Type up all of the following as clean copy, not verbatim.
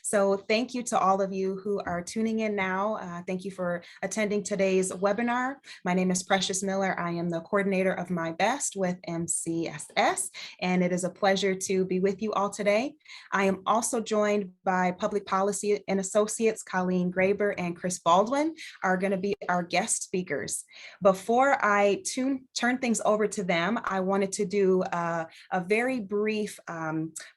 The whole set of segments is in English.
So thank you to all of you who are tuning in now. Thank you for attending today's webinar. My name is Precious Miller. I am the coordinator of My Best with MCSS, and it is a pleasure to be with you all today. I am also joined by Public Policy and Associates, Colleen Graber and Chris Baldwin are going to be our guest speakers. Before I turn things over to them, I wanted to do a very brief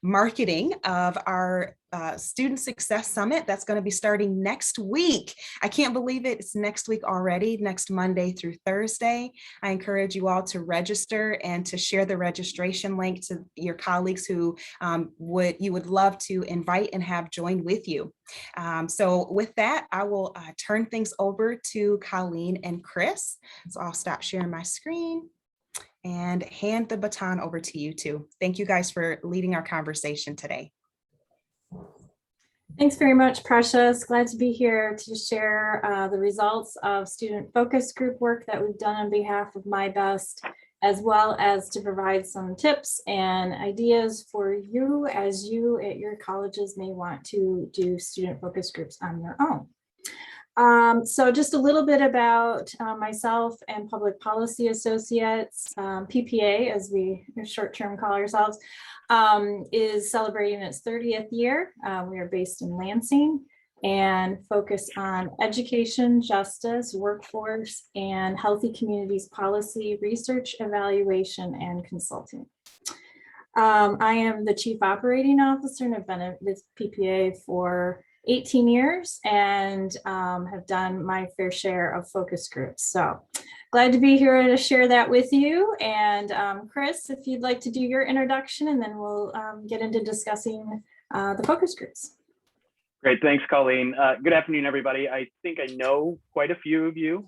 marketing of our Student Success Summit that's going to be starting next week. I can't believe it. It's next week already, next Monday through Thursday. I encourage you all to register and to share the registration link to your colleagues who you would love to invite and have join with you. So with that, I will turn things over to Colleen and Chris. So I'll stop sharing my screen and hand the baton over to you two. Thank you guys for leading our conversation today. Thanks very much, Precious. Glad to be here to share the results of student focus group work that we've done on behalf of My Best, as well as to provide some tips and ideas for you as you at your colleges may want to do student focus groups on your own. So just a little bit about myself and Public Policy Associates. PPA, as we short-term call ourselves, is celebrating its 30th year. We are based in Lansing and focus on education, justice, workforce, and healthy communities policy, research, evaluation, and consulting. I am the Chief Operating Officer and have been with PPA for 18 years and have done my fair share of focus groups. So glad to be here to share that with you. And Chris, if you'd like to do your introduction, and then we'll get into discussing the focus groups. Great, thanks, Colleen. Good afternoon, everybody. I think I know quite a few of you,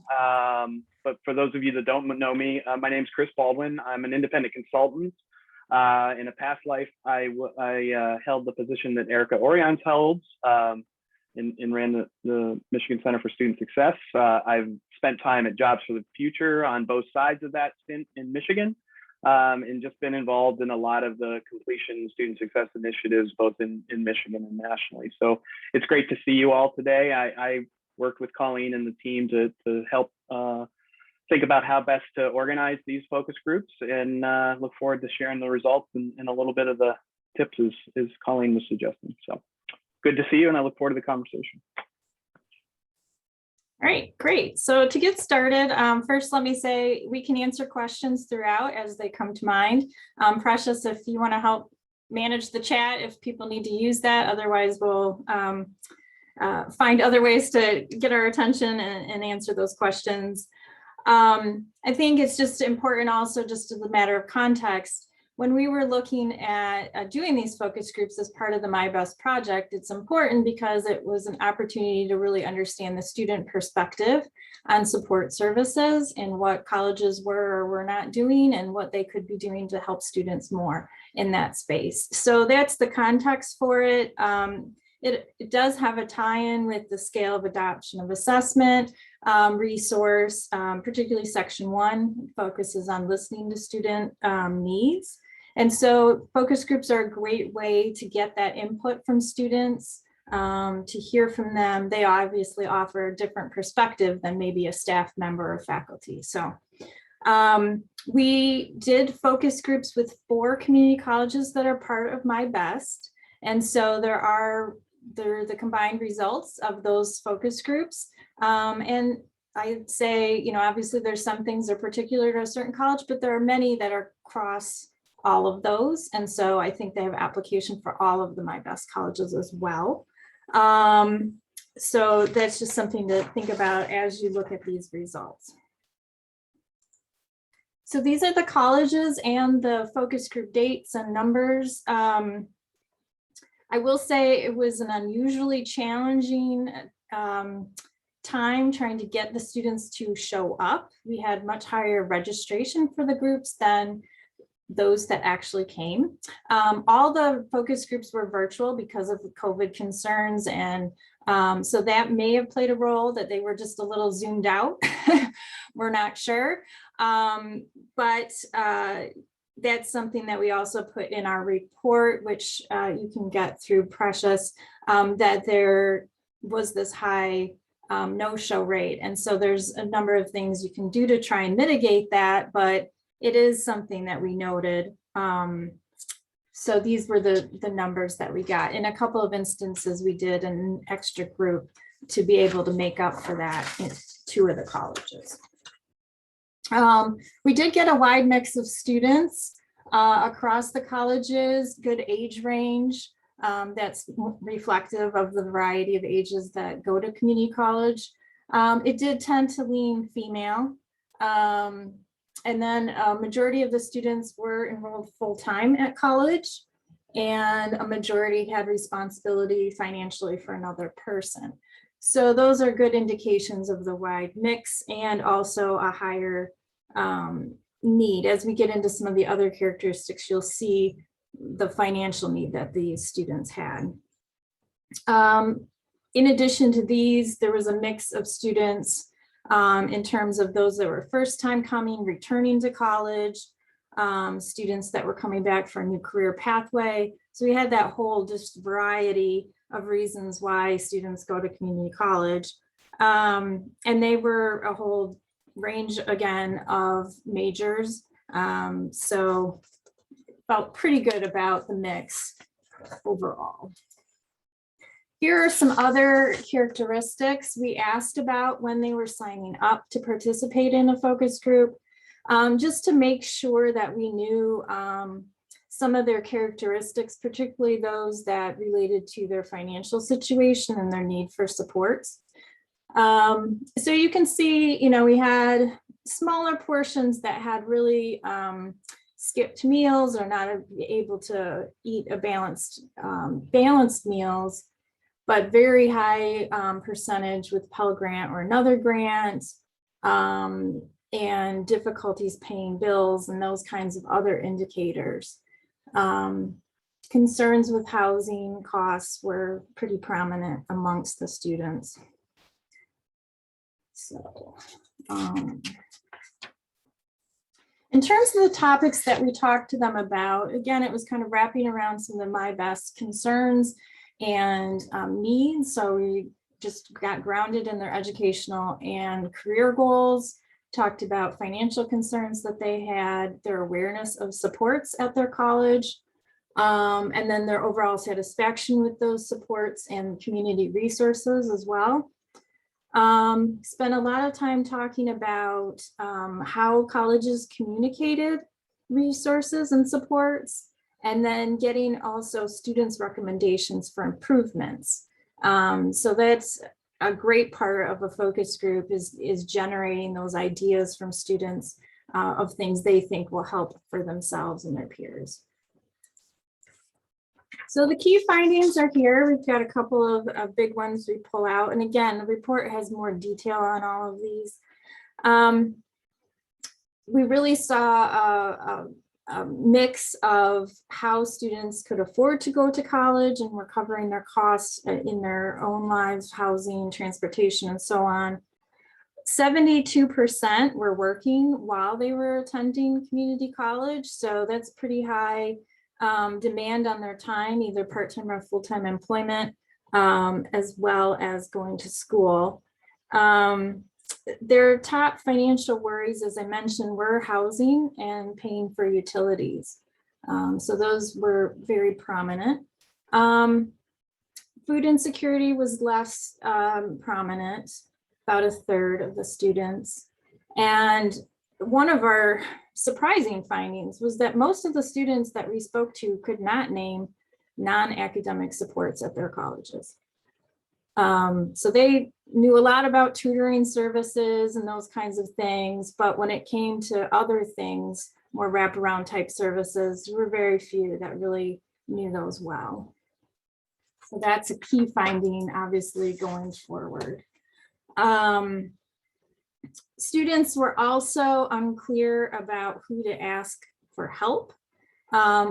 but for those of you that don't know me, my name is Chris Baldwin. I'm an independent consultant. In a past life, I held the position that Erica Orions holds and ran the Michigan Center for Student Success. I've spent time at Jobs for the Future on both sides of that stint in Michigan, and just been involved in a lot of the completion student success initiatives, both in Michigan and nationally. So it's great to see you all today. I worked with Colleen and the team to help think about how best to organize these focus groups, and look forward to sharing the results and a little bit of the tips as Colleen was suggesting. So good to see you, and I look forward to the conversation. All right, great. So to get started, first let me say we can answer questions throughout as they come to mind. Precious, if you want to help manage the chat, if people need to use that, otherwise we'll find other ways to get our attention and answer those questions. I think it's just important also, just as a matter of context, when we were looking at doing these focus groups as part of the My Best project, it's important because it was an opportunity to really understand the student perspective on support services and what colleges were or were not doing and what they could be doing to help students more in that space. So that's the context for it. It does have a tie-in with the scale of adoption of assessment resource, particularly section 1 focuses on listening to student needs. And so focus groups are a great way to get that input from students, to hear from them. They obviously offer a different perspective than maybe a staff member or faculty. So we did focus groups with 4 community colleges that are part of My Best. And so they're the combined results of those focus groups. And I'd say, obviously there's some things that are particular to a certain college, but there are many that are across all of those. And so I think they have application for all of the My Best colleges as well. So that's just something to think about as you look at these results. So these are the colleges and the focus group dates and numbers. I will say it was an unusually challenging time trying to get the students to show up. We had much higher registration for the groups than those that actually came. All the focus groups were virtual because of the COVID concerns, and so that may have played a role that they were just a little zoomed out. We're not sure, but that's something that we also put in our report, which you can get through Precious, that there was this high no-show rate. And so there's a number of things you can do to try and mitigate that, but it is something that we noted. So these were the numbers that we got. In a couple of instances, we did an extra group to be able to make up for that in 2 of the colleges. We did get a wide mix of students across the colleges, good age range. That's reflective of the variety of ages that go to community college. It did tend to lean female. And then a majority of the students were enrolled full-time at college, and a majority had responsibility financially for another person. So those are good indications of the wide mix and also a higher need. As we get into some of the other characteristics, you'll see the financial need that these students had. In addition to these, there was a mix of students in terms of those that were first time coming, returning to college, students that were coming back for a new career pathway. So we had that whole just variety of reasons why students go to community college. And they were a whole range again of majors. So felt pretty good about the mix overall. Here are some other characteristics we asked about when they were signing up to participate in a focus group, just to make sure that we knew some of their characteristics, particularly those that related to their financial situation and their need for supports. So you can see, you know, we had smaller portions that had really skipped meals or not able to eat a balanced meals, but very high percentage with Pell Grant or another grant, and difficulties paying bills and those kinds of other indicators. Concerns with housing costs were pretty prominent amongst the students. So, in terms of the topics that we talked to them about, again, it was kind of wrapping around some of my best concerns and needs. So we just got grounded in their educational and career goals, talked about financial concerns that they had, their awareness of supports at their college, and then their overall satisfaction with those supports and community resources as well. Spent a lot of time talking about how colleges communicated resources and supports, and then getting also students' recommendations for improvements. So that's a great part of a focus group is generating those ideas from students of things they think will help for themselves and their peers. So the key findings are here. We've got a couple of big ones we pull out. And again, the report has more detail on all of these. We really saw a mix of how students could afford to go to college and were covering their costs in their own lives, housing, transportation, and so on. 72% were working while they were attending community college. So that's pretty high demand on their time, either part-time or full-time employment, as well as going to school. Their top financial worries, as I mentioned, were housing and paying for utilities. So those were very prominent. Food insecurity was less prominent, about a third of the students. And one of our surprising findings was that most of the students that we spoke to could not name non-academic supports at their colleges. So they knew a lot about tutoring services and those kinds of things, but when it came to other things, more wraparound type services, there were very few that really knew those well. So that's a key finding, obviously, going forward. Students were also unclear about who to ask for help,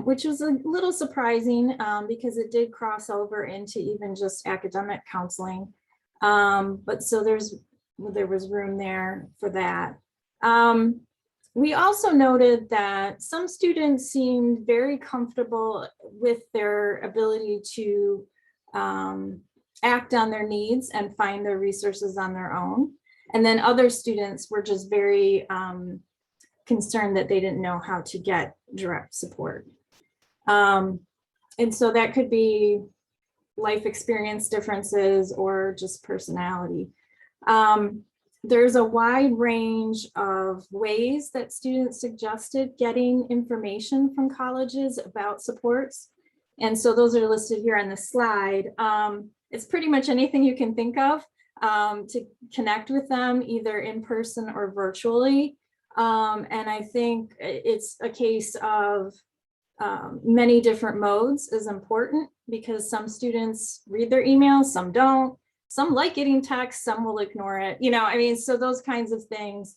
which was a little surprising because it did cross over into even just academic counseling. But so there was room there for that. We also noted that some students seemed very comfortable with their ability to act on their needs and find their resources on their own. And then other students were just very concerned that they didn't know how to get direct support. And so that could be life experience differences or just personality. There's a wide range of ways that students suggested getting information from colleges about supports. And so those are listed here on the slide. It's pretty much anything you can think of to connect with them, either in person or virtually. And I think it's a case of many different modes is important, because some students read their emails, some don't. Some like getting text, some will ignore it. You know, I mean, so those kinds of things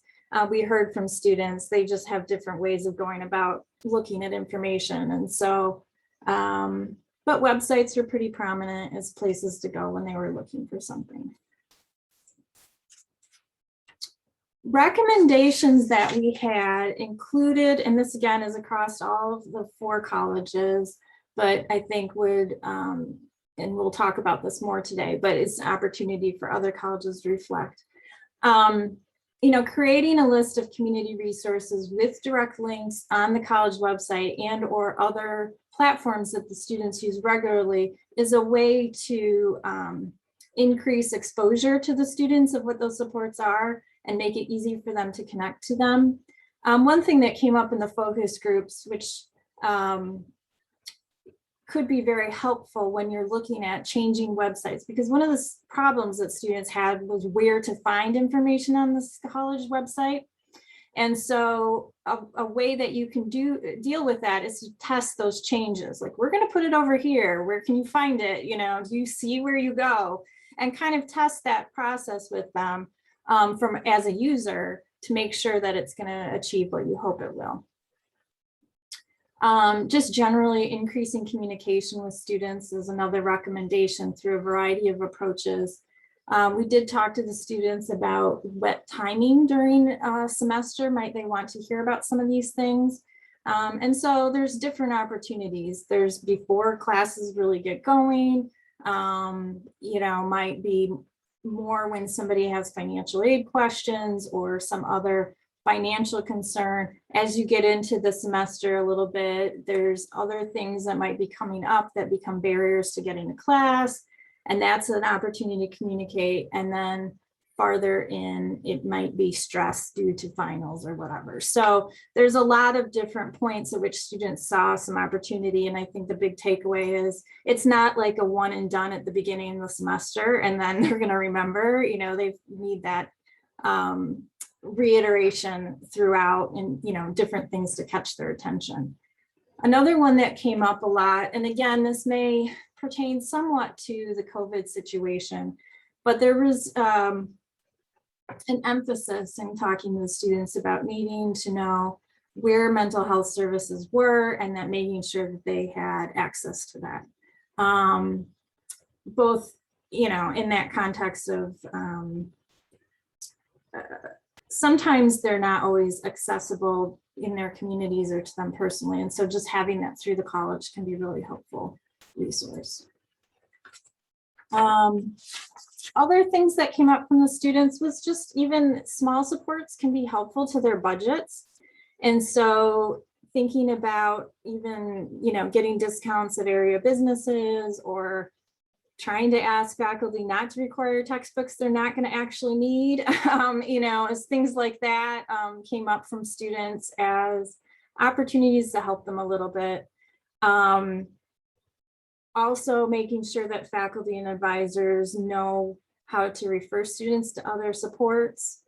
we heard from students. They just have different ways of going about looking at information. And so, but websites are pretty prominent as places to go when they were looking for something. Recommendations that we had included, and this again is across all of the 4 colleges, but I think would, and we'll talk about this more today, but it's an opportunity for other colleges to reflect. You know, creating a list of community resources with direct links on the college website and or other platforms that the students use regularly is a way to increase exposure to the students of what those supports are and make it easy for them to connect to them. One thing that came up in the focus groups, which could be very helpful when you're looking at changing websites, because one of the problems that students had was where to find information on this college website. And so a way that you can deal with that is to test those changes. Like, we're going to put it over here. Where can you find it? You know, do you see where you go? And kind of test that process with them from as a user to make sure that it's going to achieve what you hope it will. Just generally increasing communication with students is another recommendation through a variety of approaches. We did talk to the students about what timing during a semester might they want to hear about some of these things. And so there's different opportunities. There's before classes really get going, you know, might be more when somebody has financial aid questions or some other financial concern. As you get into the semester a little bit, there's other things that might be coming up that become barriers to getting to class. And that's an opportunity to communicate. And then farther in, it might be stress due to finals or whatever. So there's a lot of different points at which students saw some opportunity. And I think the big takeaway is it's not like a one and done at the beginning of the semester and then they're going to remember. You know, they need that reiteration throughout, and you know, different things to catch their attention. Another one that came up a lot, and again, this may pertain somewhat to the COVID situation, but there was an emphasis in talking to the students about needing to know where mental health services were and that making sure that they had access to that. Both, you know, in that context of sometimes they're not always accessible in their communities or to them personally. And so just having that through the college can be a really helpful resource. Other things that came up from the students was just even small supports can be helpful to their budgets. And so thinking about even, you know, getting discounts at area businesses or trying to ask faculty not to require textbooks they're not going to actually need, you know, as things like that came up from students as opportunities to help them a little bit. Also making sure that faculty and advisors know how to refer students to other supports.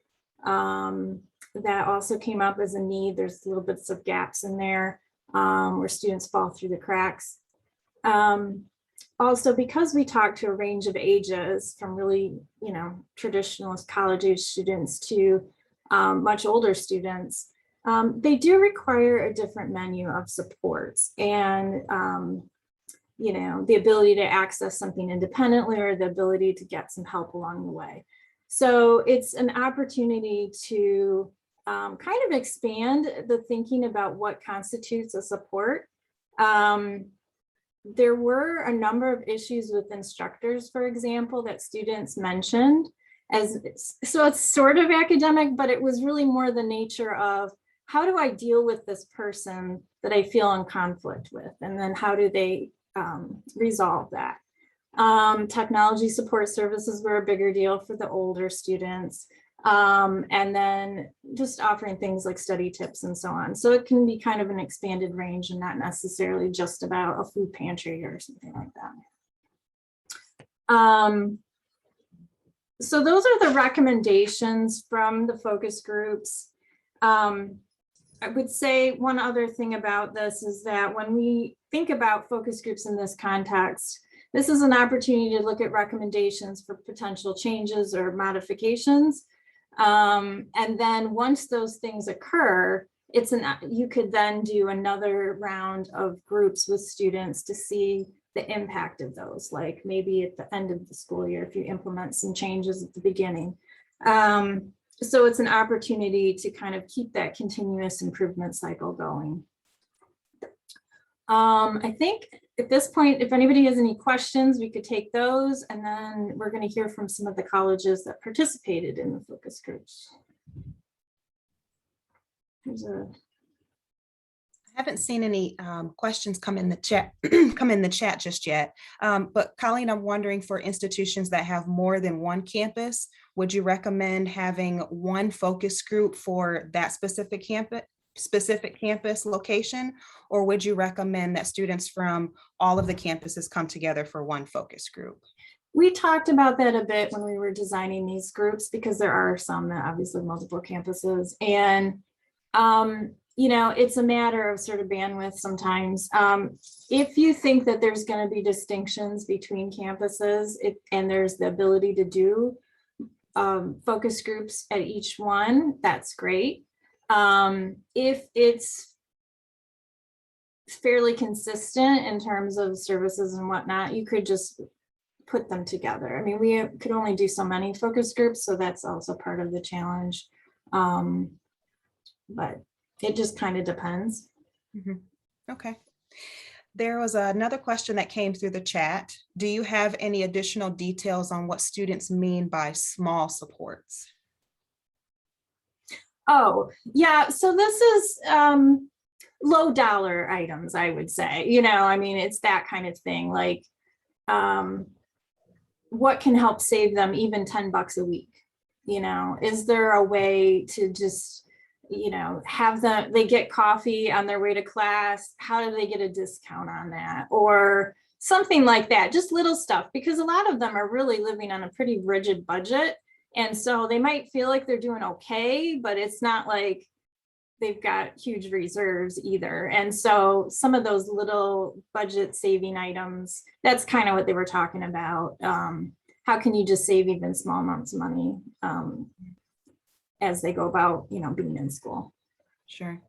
That also came up as a need. There's little bits of gaps in there where students fall through the cracks. Also, because we talk to a range of ages from really, you know, traditionalist college age students to much older students, they do require a different menu of supports and, you know, the ability to access something independently or the ability to get some help along the way. So it's an opportunity to kind of expand the thinking about what constitutes a support. there were a number of issues with instructors, for example, that students mentioned. So it's sort of academic, but it was really more the nature of, how do I deal with this person that I feel in conflict with? And then how do they resolve that? Technology support services were a bigger deal for the older students. And then just offering things like study tips and so on. So it can be kind of an expanded range and not necessarily just about a food pantry or something like that. So those are the recommendations from the focus groups. I would say one other thing about this is that when we think about focus groups in this context, this is an opportunity to look at recommendations for potential changes or modifications. And then once those things occur, you could then do another round of groups with students to see the impact of those, like maybe at the end of the school year, if you implement some changes at the beginning. So it's an opportunity to kind of keep that continuous improvement cycle going. I think at this point, if anybody has any questions, we could take those, and then we're going to hear from some of the colleges that participated in the focus groups. I haven't seen any questions come in the chat just yet. But Colleen, I'm wondering, for institutions that have more than one campus, would you recommend having one focus group for that specific campus location, or would you recommend that students from all of the campuses come together for one focus group? We talked about that a bit when we were designing these groups, because there are some that obviously multiple campuses, and you know, it's a matter of sort of bandwidth sometimes. If you think that there's going to be distinctions between campuses, and there's the ability to do focus groups at each one, that's great. If it's fairly consistent in terms of services and whatnot, you could just put them together. I mean, we could only do so many focus groups, so that's also part of the challenge. But it just kind of depends. Mm-hmm. Okay. There was another question that came through the chat. Do you have any additional details on what students mean by small supports? Oh, yeah. So this is low dollar items, I would say. You know, I mean, it's that kind of thing. Like, what can help save them even $10 a week? You know, is there a way to just, you know, they get coffee on their way to class? How do they get a discount on that? Or something like that, just little stuff, because a lot of them are really living on a pretty rigid budget. And so they might feel like they're doing okay, but it's not like they've got huge reserves either. And so some of those little budget saving items, that's kind of what they were talking about. How can you just save even small amounts of money as they go about, you know, being in school? Sure.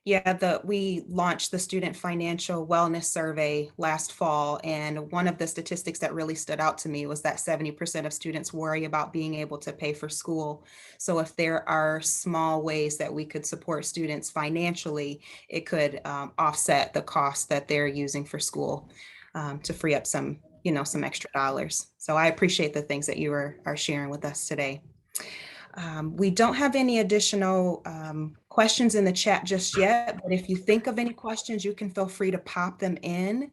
Yeah, we launched the Student Financial Wellness Survey last fall, and one of the statistics that really stood out to me was that 70% of students worry about being able to pay for school. So if there are small ways that we could support students financially, it could offset the cost that they're using for school to free up some extra dollars. So I appreciate the things that you are sharing with us today. We don't have any additional questions in the chat just yet, but if you think of any questions, you can feel free to pop them in.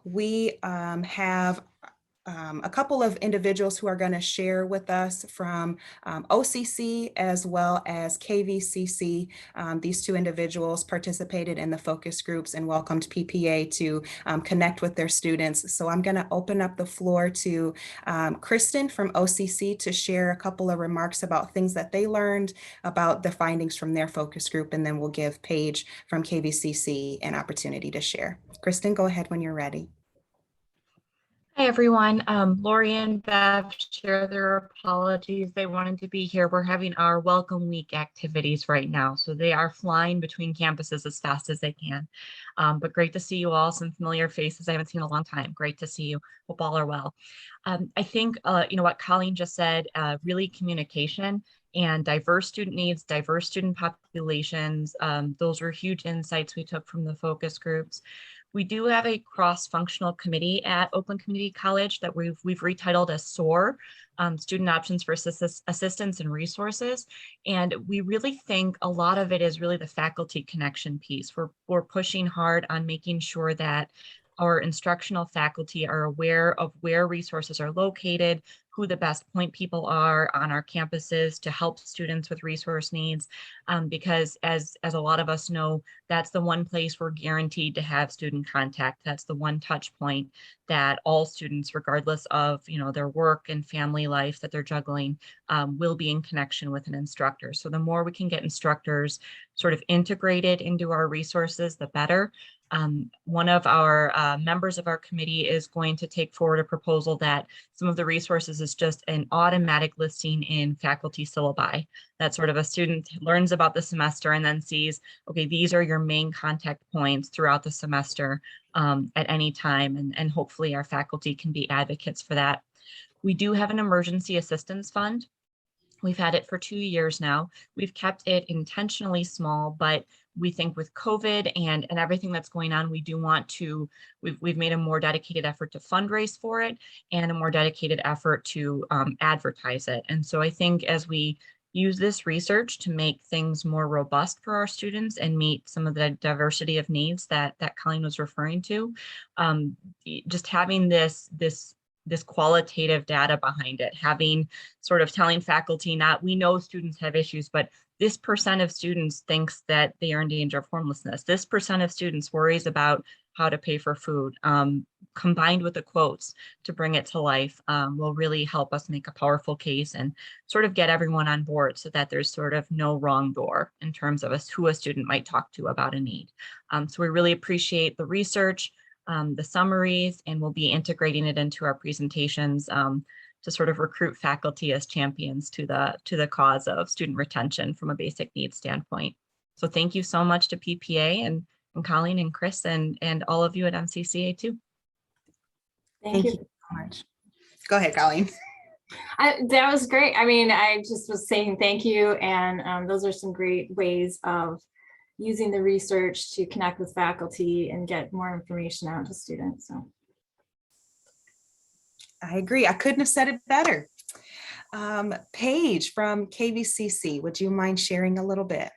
We have a couple of individuals who are going to share with us from OCC as well as KVCC. These two individuals participated in the focus groups and welcomed PPA to connect with their students. So I'm going to open up the floor to Kristen from OCC to share a couple of remarks about things that they learned about the findings from their focus group, and then we'll give Paige from KVCC an opportunity to share. Kristen, go ahead when you're ready. Hi, everyone. Lori and Bev share their apologies. They wanted to be here. We're having our Welcome Week activities right now, so they are flying between campuses as fast as they can. But great to see you all. Some familiar faces I haven't seen in a long time. Great to see you. Hope all are well. I think, what Colleen just said, really communication and diverse student needs, diverse student populations. Those were huge insights we took from the focus groups. We do have a cross-functional committee at Oakland Community College that we've retitled as SOAR, Student Options for Assistance and Resources. And we really think a lot of it is really the faculty connection piece. We're pushing hard on making sure that our instructional faculty are aware of where resources are located, who the best point people are on our campuses to help students with resource needs. Because as a lot of us know, that's the one place we're guaranteed to have student contact. That's the one touch point that all students, regardless of their work and family life that they're juggling, will be in connection with an instructor. So the more we can get instructors sort of integrated into our resources, the better. One of our members of our committee is going to take forward a proposal that some of the resources is just an automatic listing in faculty syllabi. That sort of a student learns about the semester and then sees, okay, these are your main contact points throughout the semester at any time. And hopefully our faculty can be advocates for that. We do have an emergency assistance fund. We've had it for 2 years now. We've kept it intentionally small, but we think with COVID and everything that's going on, we do want to, we've made a more dedicated effort to fundraise for it and a more dedicated effort to advertise it. And so I think as we use this research to make things more robust for our students and meet some of the diversity of needs that Colleen was referring to, just having this qualitative data behind it, having sort of telling faculty, not we know students have issues, but this % of students thinks that they are in danger of homelessness. This % of students worries about how to pay for food, combined with the quotes to bring it to life, will really help us make a powerful case and sort of get everyone on board so that there's sort of no wrong door in terms of who a student might talk to about a need. So we really appreciate the research, the summaries, and we'll be integrating it into our presentations to sort of recruit faculty as champions to the cause of student retention from a basic needs standpoint. So thank you so much to PPA and Colleen and Chris and all of you at MCCA too. Thank you. so much. Go ahead, Colleen. That was great. I mean, I just was saying thank you. And those are some great ways of using the research to connect with faculty and get more information out to students. So I agree. I couldn't have said it better. Paige from KVCC, would you mind sharing a little bit?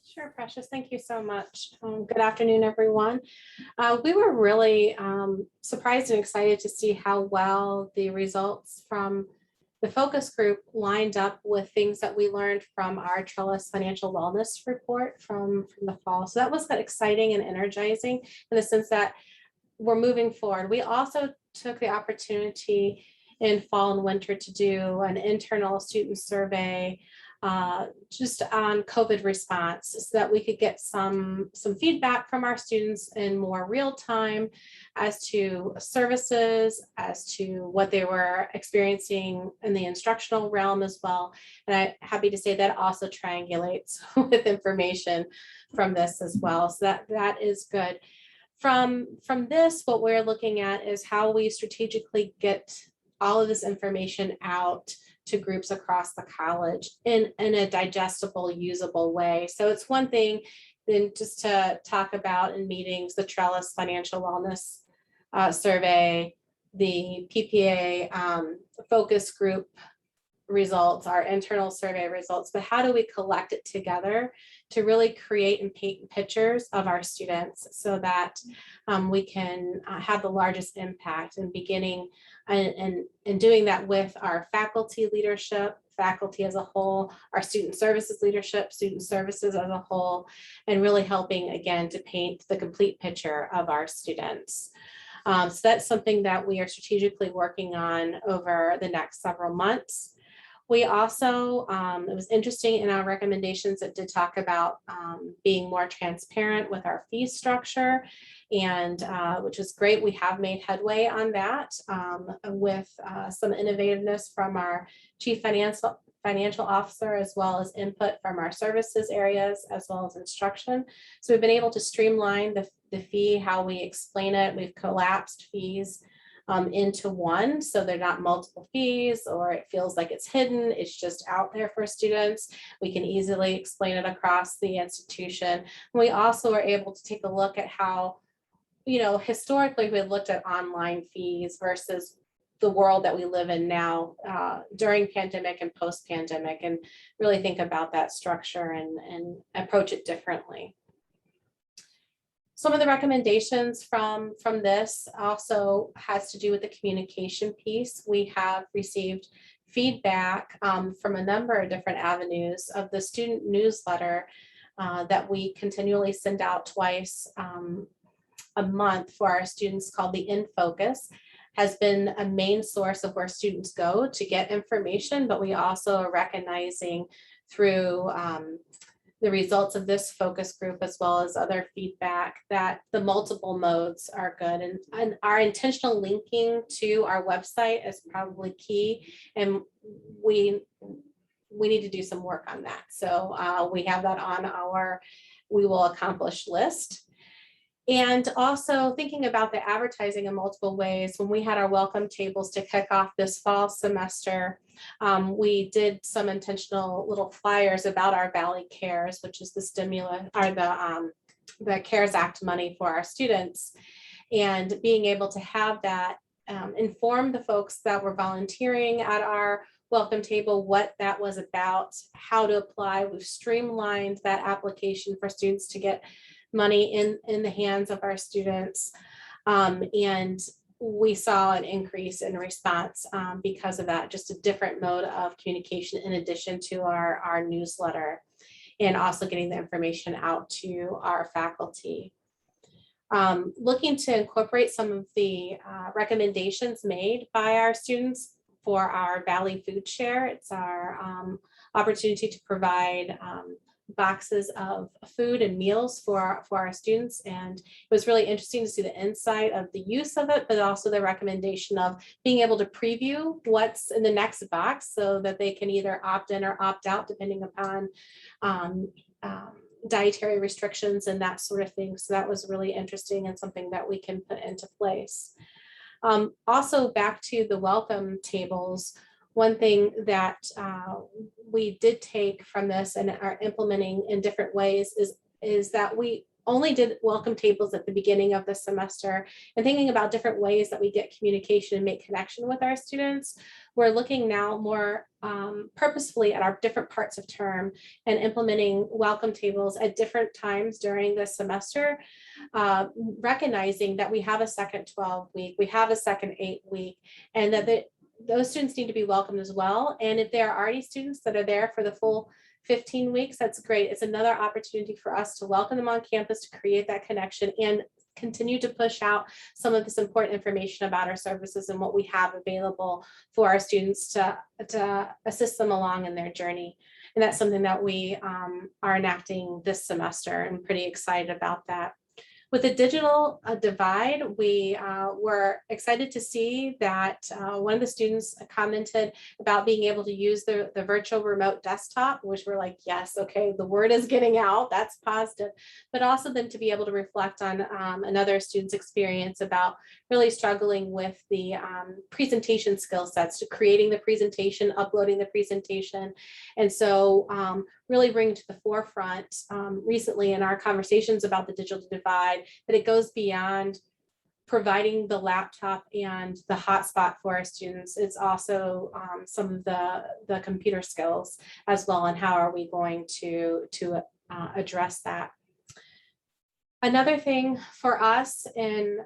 Sure, Precious. Thank you so much. Good afternoon, everyone. We were really surprised and excited to see how well the results from the focus group lined up with things that we learned from our Trellis financial wellness report from the fall. So that was exciting and energizing in the sense that we're moving forward. We also took the opportunity in fall and winter to do an internal student survey just on COVID response so that we could get some feedback from our students in more real time as to services, as to what they were experiencing in the instructional realm as well. And I'm happy to say that also triangulates with information from this as well. So that is good. From this, what we're looking at is how we strategically get all of this information out to groups across the college in a digestible, usable way. So it's one thing then just to talk about in meetings, the Trellis Financial Wellness Survey, the PPA focus group results, our internal survey results, but how do we collect it together to really create and paint pictures of our students so that we can have the largest impact and beginning and doing that with our faculty leadership, faculty as a whole, our student services leadership, student services as a whole, and really helping again to paint the complete picture of our students. So that's something that we are strategically working on over the next several months. We also, it was interesting in our recommendations that did talk about being more transparent with our fee structure, and which is great. We have made headway on that with some innovativeness from our chief financial officer, as well as input from our services areas, as well as instruction. So we've been able to streamline the fee, how we explain it. We've collapsed fees into one, so they're not multiple fees or it feels like it's hidden. It's just out there for students. We can easily explain it across the institution. We also are able to take a look at how historically we looked at online fees versus the world that we live in now during pandemic and post-pandemic, and really think about that structure and approach it differently. Some of the recommendations from this also has to do with the communication piece. We have received feedback from a number of different avenues of the student newsletter that we continually send out twice a month for our students, called the In Focus. Has been a main source of where students go to get information, but we also are recognizing through the results of this focus group, as well as other feedback, that the multiple modes are good, and our intentional linking to our website is probably key, and we need to do some work on that. So we have that on our we will accomplish list. And also thinking about the advertising in multiple ways. When we had our welcome tables to kick off this fall semester, we did some intentional little flyers about our Valley Cares, which is the stimulus or the CARES Act money for our students, and being able to have that inform the folks that were volunteering at our welcome table what that was about, how to apply. We've streamlined that application for students to get money in the hands of our students, and we saw an increase in response because of that, just a different mode of communication in addition to our newsletter, and also getting the information out to our faculty. Looking to incorporate some of the recommendations made by our students for our Valley Food Share. It's our opportunity to provide boxes of food and meals for our students, and it was really interesting to see the insight of the use of it, but also the recommendation of being able to preview what's in the next box so that they can either opt in or opt out depending upon dietary restrictions and that sort of thing. So that was really interesting and something that we can put into place. Also, back to the welcome tables, one thing that we did take from this and are implementing in different ways is that we only did welcome tables at the beginning of the semester, and thinking about different ways that we get communication and make connection with our students. We're looking now more purposefully at our different parts of term and implementing welcome tables at different times during the semester, recognizing that we have a second 12-week, we have a second 8-week, and that those students need to be welcomed as well. And if there are already students that are there for the full 15 weeks, that's great. It's another opportunity for us to welcome them on campus, to create that connection and continue to push out some of this important information about our services and what we have available for our students to assist them along in their journey. And that's something that we are enacting this semester. I'm pretty excited about that. With the digital divide, we were excited to see that one of the students commented about being able to use the virtual remote desktop, which we're like, yes, okay, the word is getting out, that's positive. But also then to be able to reflect on another student's experience about really struggling with the presentation skill sets, to creating the presentation, uploading the presentation. And so really bring to the forefront recently in our conversations about the digital divide, that it goes beyond providing the laptop and the hotspot for our students. It's also some of the computer skills as well, and how are we going to address that. Another thing for us in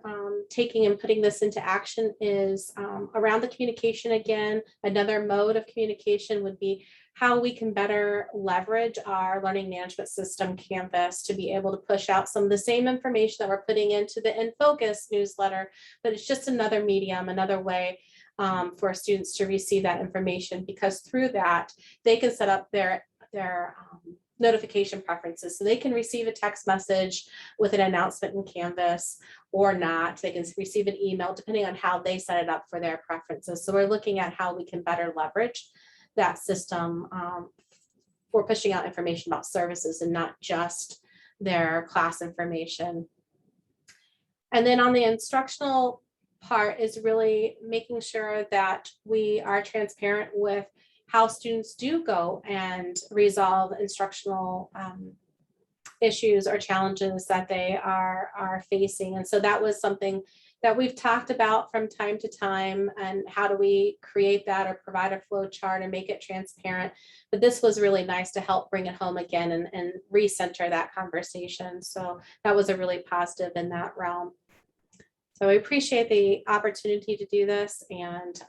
taking and putting this into action is around the communication again. Another mode of communication would be how we can better leverage our learning management system, Canvas, to be able to push out some of the same information that we're putting into the In Focus newsletter, but it's just another medium, another way for students to receive that information, because through that, they can set up their notification preferences. So they can receive a text message with an announcement in Canvas or not. They can receive an email depending on how they set it up for their preferences. So we're looking at how we can better leverage that system for pushing out information about services and not just their class information. And then on the instructional part is really making sure that we are transparent with how students do go and resolve instructional issues or challenges that they are facing. And so that was something that we've talked about from time to time, and how do we create that or provide a flow chart and make it transparent. But this was really nice to help bring it home again and recenter that conversation. So that was a really positive in that realm. So I appreciate the opportunity to do this. And,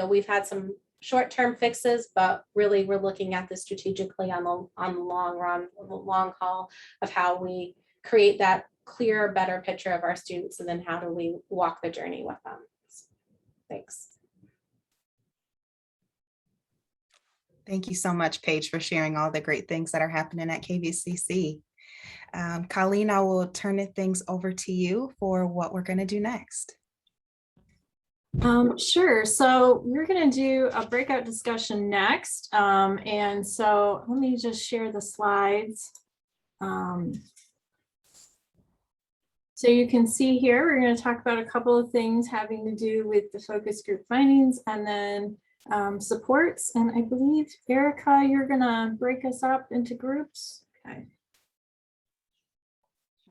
we've had some short-term fixes, but really we're looking at this strategically on the long run, the long haul of how we create that clearer, better picture of our students, and then how do we walk the journey with them. Thanks. Thank you so much, Paige, for sharing all the great things that are happening at KVCC. Colleen, I will turn things over to you for what we're going to do next. Sure. So we're going to do a breakout discussion next. And so let me just share the slides. So you can see here, we're going to talk about a couple of things having to do with the focus group findings and then supports. And I believe, Erica, you're going to break us up into groups. Okay.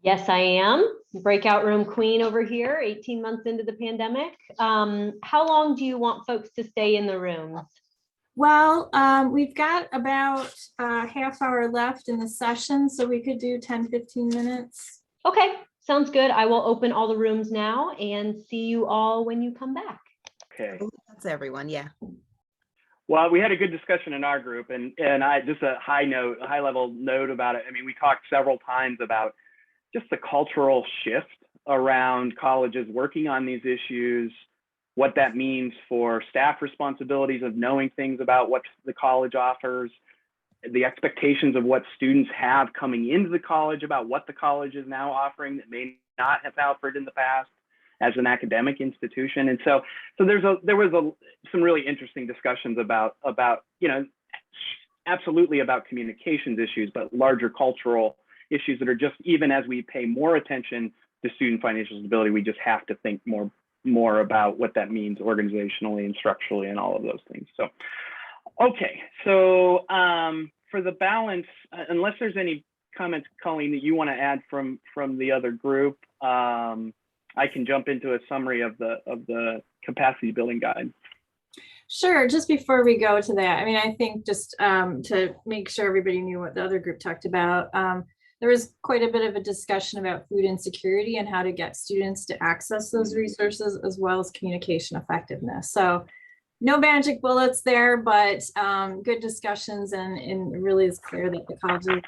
Yes, I am. Breakout room queen over here, 18 months into the pandemic. How long do you want folks to stay in the rooms? Well, we've got about a half hour left in the session, so we could do 10, 15 minutes. Okay, sounds good. I will open all the rooms now and see you all when you come back. Okay. That's everyone. Yeah. Well, we had a good discussion in our group, and I just a high level note about it. I mean, we talked several times about just the cultural shift around colleges working on these issues, what that means for staff responsibilities of knowing things about what the college offers, the expectations of what students have coming into the college about what the college is now offering that may not have offered in the past as an academic institution. And so there was some really interesting discussions about absolutely about communications issues, but larger cultural issues that are just, even as we pay more attention to student financial stability, we just have to think more about what that means organizationally and structurally and all of those things. So, okay, so for the balance, unless there's any comments, Colleen, that you want to add from the other group, I can jump into a summary of the capacity building guide. Sure. Just before we go to that, I mean, I think just to make sure everybody knew what the other group talked about, there was quite a bit of a discussion about food insecurity and how to get students to access those resources, as well as communication effectiveness. So no magic bullets there, but good discussions, and it really is clear that the colleges,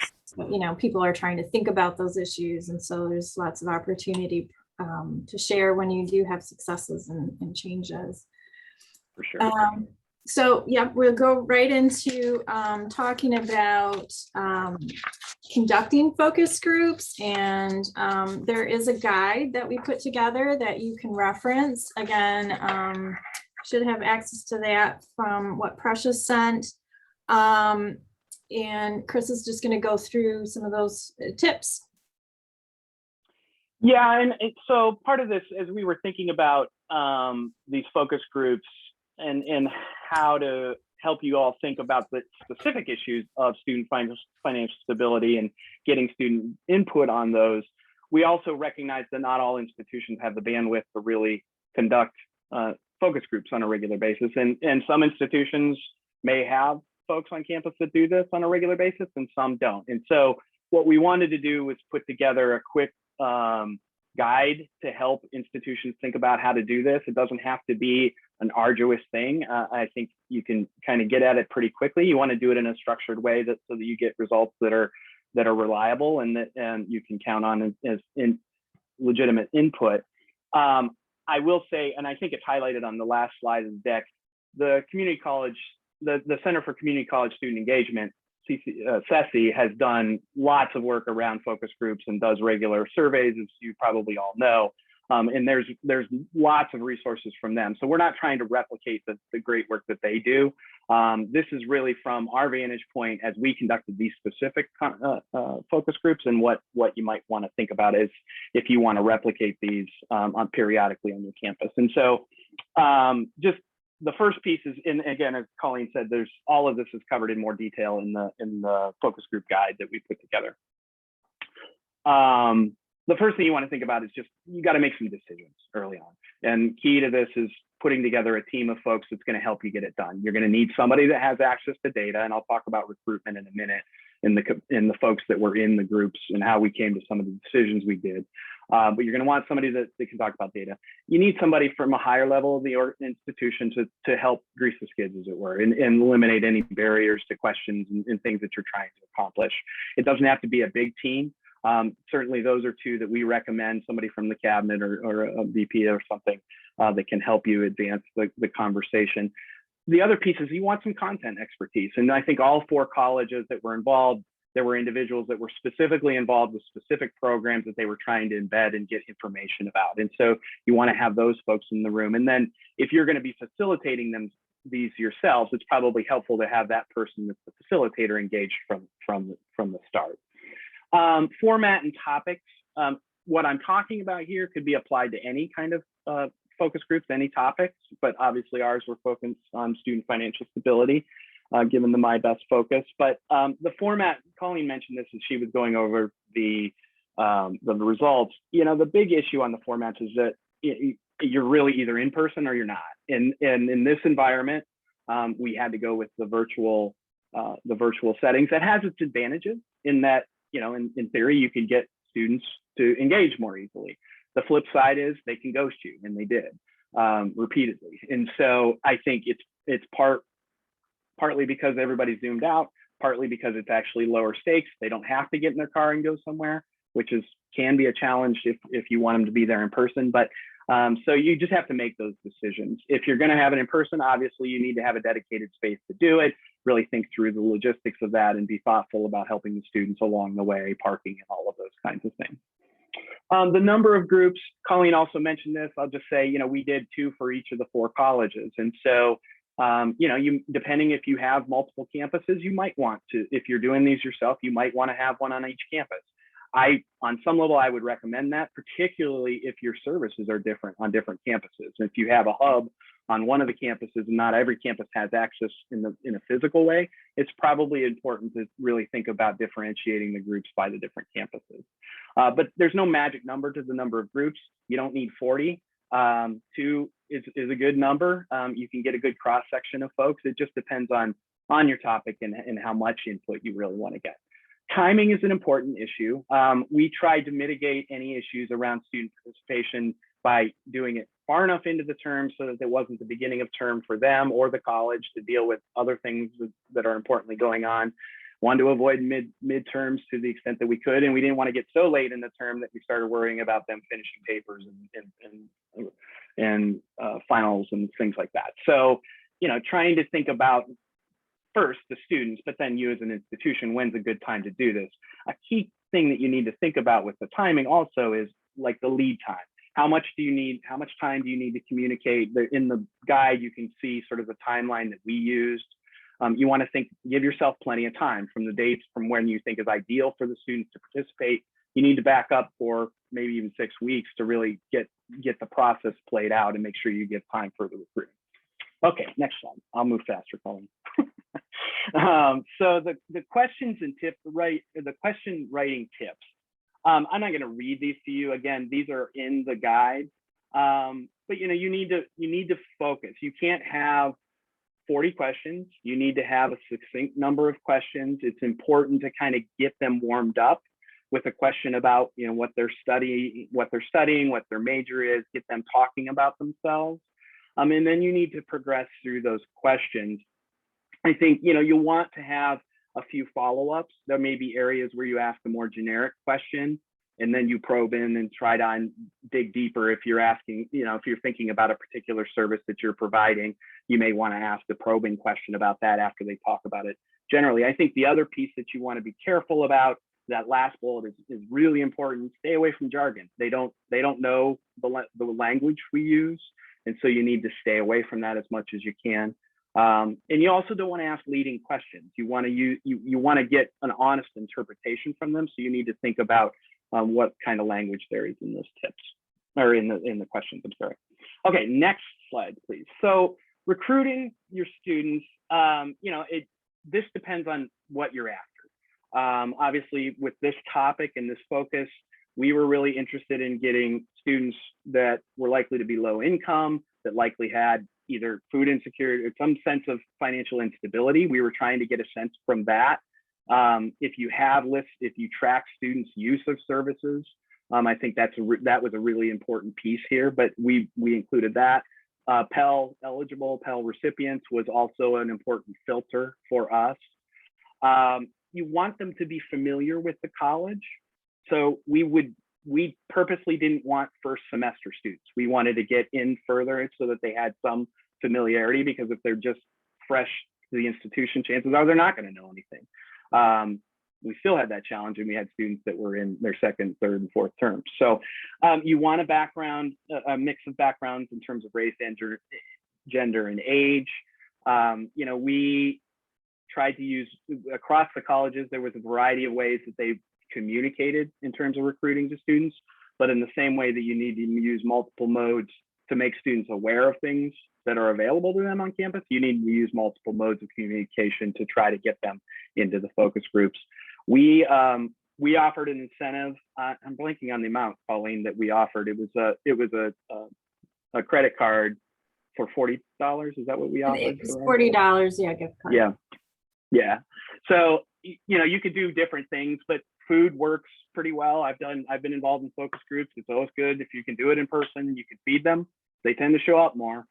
people are trying to think about those issues. And so there's lots of opportunity to share when you do have successes and changes. For sure. So yeah, we'll go right into talking about conducting focus groups, and there is a guide that we put together that you can reference. Again, should have access to that from what Precious sent. And Chris is just going to go through some of those tips. Yeah, and so part of this, as we were thinking about these focus groups and how to help you all think about the specific issues of student financial stability and getting student input on those, we also recognize that not all institutions have the bandwidth to really conduct focus groups on a regular basis. And some institutions may have folks on campus that do this on a regular basis and some don't. And so what we wanted to do was put together a quick guide to help institutions think about how to do this. It doesn't have to be an arduous thing. I think you can kind of get at it pretty quickly. You want to do it in a structured way so that you get results that are reliable and that you can count on as legitimate input. I will say, and I think it's highlighted on the last slide of the deck, the community college, the Center for Community College Student Engagement, CESE, has done lots of work around focus groups and does regular surveys, as you probably all know. And there's lots of resources from them. So we're not trying to replicate the great work that they do. This is really from our vantage point as we conducted these specific focus groups, and what you might want to think about is if you want to replicate these periodically on your campus. And so just the first piece is, and again, as Colleen said, all of this is covered in more detail in the focus group guide that we put together. The first thing you want to think about is just, you got to make some decisions early on. And key to this is putting together a team of folks that's going to help you get it done. You're going to need somebody that has access to data, and I'll talk about recruitment in a minute, in the folks that were in the groups and how we came to some of the decisions we did. But you're going to want somebody that can talk about data. You need somebody from a higher level of the institution to help grease the skids, as it were, and eliminate any barriers to questions and things that you're trying to accomplish. It doesn't have to be a big team. Certainly those are two that we recommend, somebody from the cabinet or a VP or something that can help you advance the conversation. The other piece is you want some content expertise. And I think all 4 colleges that were involved, there were individuals that were specifically involved with specific programs that they were trying to embed and get information about. And so you want to have those folks in the room. And then if you're going to be facilitating these yourselves, it's probably helpful to have that person that's the facilitator engaged from the start. Format and topics. What I'm talking about here could be applied to any kind of focus groups, any topics, but obviously ours were focused on student financial stability, given the My Best focus. But the format, Colleen mentioned this as she was going over the results. You know, the big issue on the formats is that you're really either in person or you're not. And in this environment, we had to go with the virtual settings. That has its advantages in that, you know, in theory, you can get students to engage more easily. The flip side is they can ghost you, and they did repeatedly. And so I think it's partly because everybody's zoomed out, partly because it's actually lower stakes. They don't have to get in their car and go somewhere, which can be a challenge if you want them to be there in person. But so you just have to make those decisions. If you're going to have it in person, obviously you need to have a dedicated space to do it. Really think through the logistics of that and be thoughtful about helping the students along the way, parking and all of those kinds of things. The number of groups, Colleen also mentioned this. I'll just say, you know, we did 2 for each of the 4 colleges. And so, you know, depending if you have multiple campuses, you might want to, if you're doing these yourself, you might want to have one on each campus. On some level, I would recommend that, particularly if your services are different on different campuses. If you have a hub on one of the campuses and not every campus has access in a physical way, it's probably important to really think about differentiating the groups by the different campuses. But there's no magic number to the number of groups. You don't need 40. 2 is a good number. You can get a good cross section of folks. It just depends on your topic and how much input you really want to get. Timing is an important issue. We tried to mitigate any issues around student participation by doing it far enough into the term so that it wasn't the beginning of term for them or the college to deal with other things that are importantly going on. Wanted to avoid midterms to the extent that we could, and we didn't want to get so late in the term that we started worrying about them finishing papers and finals and things like that. So, you know, trying to think about first the students, but then you as an institution, when's a good time to do this? A key thing that you need to think about with the timing also is like the lead time. How much do you need? How much time do you need to communicate? In the guide, you can see sort of the timeline that we used. You want to give yourself plenty of time from the dates from when you think is ideal for the students to participate. You need to back up for maybe even 6 weeks to really get the process played out and make sure you give time for the recruiting. Okay, next slide. I'll move faster, Colin. So the questions and tips, the question writing tips. I'm not going to read these to you. Again, these are in the guide. But you know, you need to focus. You can't have 40 questions. You need to have a succinct number of questions. It's important to kind of get them warmed up with a question about, you know, what they're studying, what their major is, get them talking about themselves. And then you need to progress through those questions. I think, you know, you want to have a few follow-ups. There may be areas where you ask a more generic question and then you probe in and try to dig deeper. If you're asking, you know, if you're thinking about a particular service that you're providing, you may want to ask a probing question about that after they talk about it. Generally, I think the other piece that you want to be careful about, that last bullet is really important. Stay away from jargon. They don't know the language we use. And so you need to stay away from that as much as you can. And you also don't want to ask leading questions. You want to get an honest interpretation from them. So you need to think about what kind of language there is in those tips or in the questions. I'm sorry. Okay, next slide, please. So recruiting your students, you know, this depends on what you're after. Obviously, with this topic and this focus, we were really interested in getting students that were likely to be low income, that likely had either food insecurity or some sense of financial instability. We were trying to get a sense from that. If you have lists, if you track students' use of services, I think that was a really important piece here, but we included that. Pell eligible, Pell recipients was also an important filter for us. You want them to be familiar with the college. So we purposely didn't want first semester students. We wanted to get in further so that they had some familiarity, because if they're just fresh to the institution, chances are they're not going to know anything. We still had that challenge, and we had students that were in their second, third, and fourth terms. So you want a background, a mix of backgrounds in terms of race, gender, and age. We tried to use across the colleges, there was a variety of ways that they communicated in terms of recruiting to students, but in the same way that you need to use multiple modes to make students aware of things that are available to them on campus, you need to use multiple modes of communication to try to get them into the focus groups. We offered an incentive. I'm blanking on the amount, Colleen, that we offered. It was a credit card for $40. Is that what we offered? It was $40, yeah, gift card. Yeah. So you could do different things, but food works pretty well. I've been involved in focus groups. It's always good if you can do it in person. You can feed them. They tend to show up more.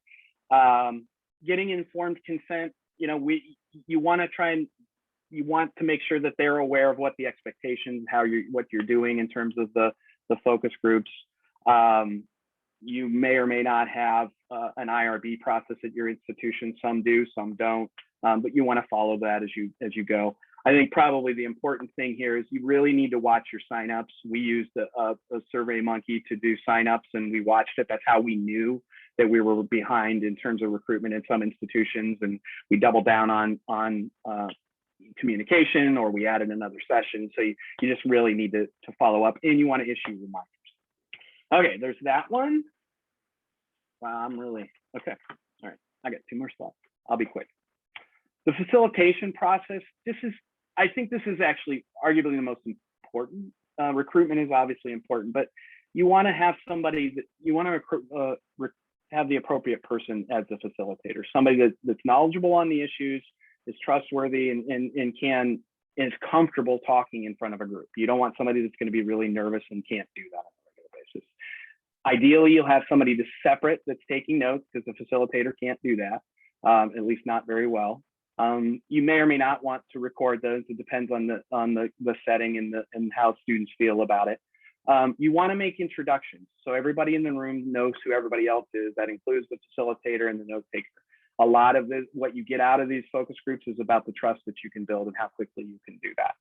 Getting informed consent. You want to make sure that they're aware of what the expectations, what you're doing in terms of the focus groups. You may or may not have an IRB process at your institution. Some do, some don't, but you want to follow that as you go. I think probably the important thing here is you really need to watch your signups. We used a SurveyMonkey to do signups, and we watched it. That's how we knew that we were behind in terms of recruitment in some institutions, and we doubled down on communication, or we added another session. So you just really need to follow up, and you want to issue reminders. Okay, there's that one. Wow, okay. All right, I got 2 more slides. I'll be quick. The facilitation process, I think this is actually arguably the most important. Recruitment is obviously important, but you want to have somebody that you want to have the appropriate person as the facilitator, somebody that's knowledgeable on the issues, is trustworthy, and is comfortable talking in front of a group. You don't want somebody that's going to be really nervous and can't do that on a regular basis. Ideally, you'll have somebody that's separate that's taking notes, because the facilitator can't do that, at least not very well. You may or may not want to record those. It depends on the setting and how students feel about it. You want to make introductions, so everybody in the room knows who everybody else is. That includes the facilitator and the note taker. A lot of what you get out of these focus groups is about the trust that you can build and how quickly you can do that.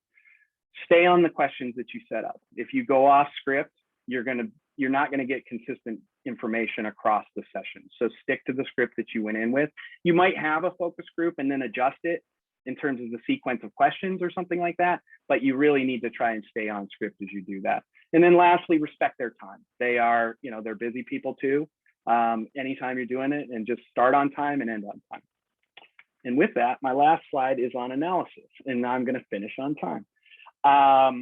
Stay on the questions that you set up. If you go off script, you're not going to get consistent information across the session. So stick to the script that you went in with. You might have a focus group and then adjust it in terms of the sequence of questions or something like that, but you really need to try and stay on script as you do that. And then lastly, respect their time. They're busy people too. Anytime you're doing it, and just start on time and end on time. And with that, my last slide is on analysis, and I'm going to finish on time. As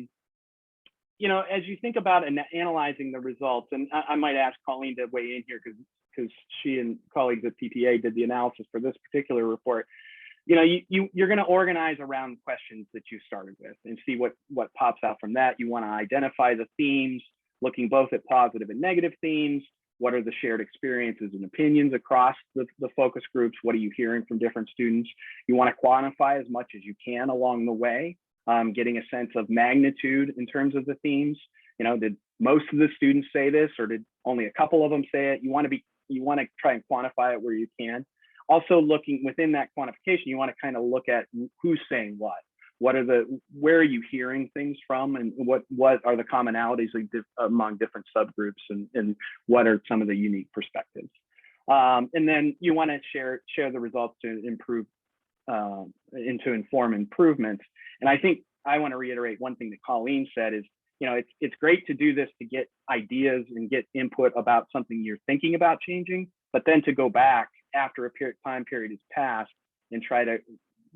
you think about analyzing the results, and I might ask Colleen to weigh in here because she and colleagues at PPA did the analysis for this particular report. You're going to organize around questions that you started with and see what pops out from that. You want to identify the themes, looking both at positive and negative themes. What are the shared experiences and opinions across the focus groups? What are you hearing from different students? You want to quantify as much as you can along the way, getting a sense of magnitude in terms of the themes. Did most of the students say this, or did only a couple of them say it? You want to try and quantify it where you can. Also, looking within that quantification, you want to kind of look at who's saying what. Where are you hearing things from, and what are the commonalities among different subgroups, and what are some of the unique perspectives? And then you want to share the results to improve and to inform improvements. And I think I want to reiterate one thing that Colleen said is, it's great to do this to get ideas and get input about something you're thinking about changing, but then to go back after a time period has passed and try to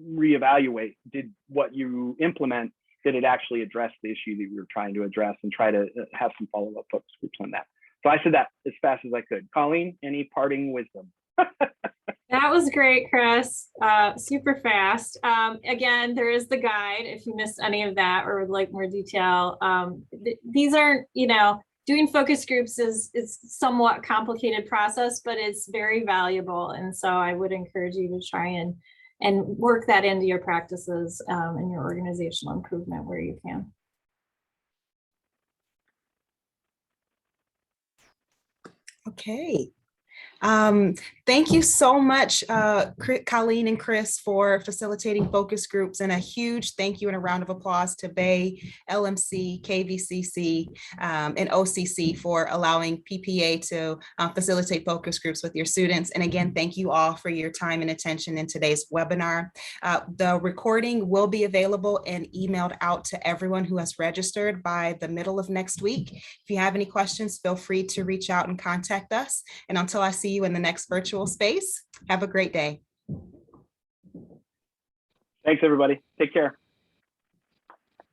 reevaluate, did what you implement did it actually address the issue that we were trying to address, and try to have some follow-up focus groups on that. So I said that as fast as I could. Colleen, any parting wisdom? That was great, Chris. Super fast. Again, there is the guide if you missed any of that or would like more detail. These aren't, doing focus groups is somewhat complicated process, but it's very valuable. And so I would encourage you to try and work that into your practices and your organizational improvement where you can. Okay. Thank you so much, Colleen and Chris, for facilitating focus groups, and a huge thank you and a round of applause to Bay, LMC, KVCC, and OCC for allowing PPA to facilitate focus groups with your students. And again, thank you all for your time and attention in today's webinar. The recording will be available and emailed out to everyone who has registered by the middle of next week. If you have any questions, feel free to reach out and contact us. And until I see you in the next virtual space, have a great day. Thanks, everybody. Take care.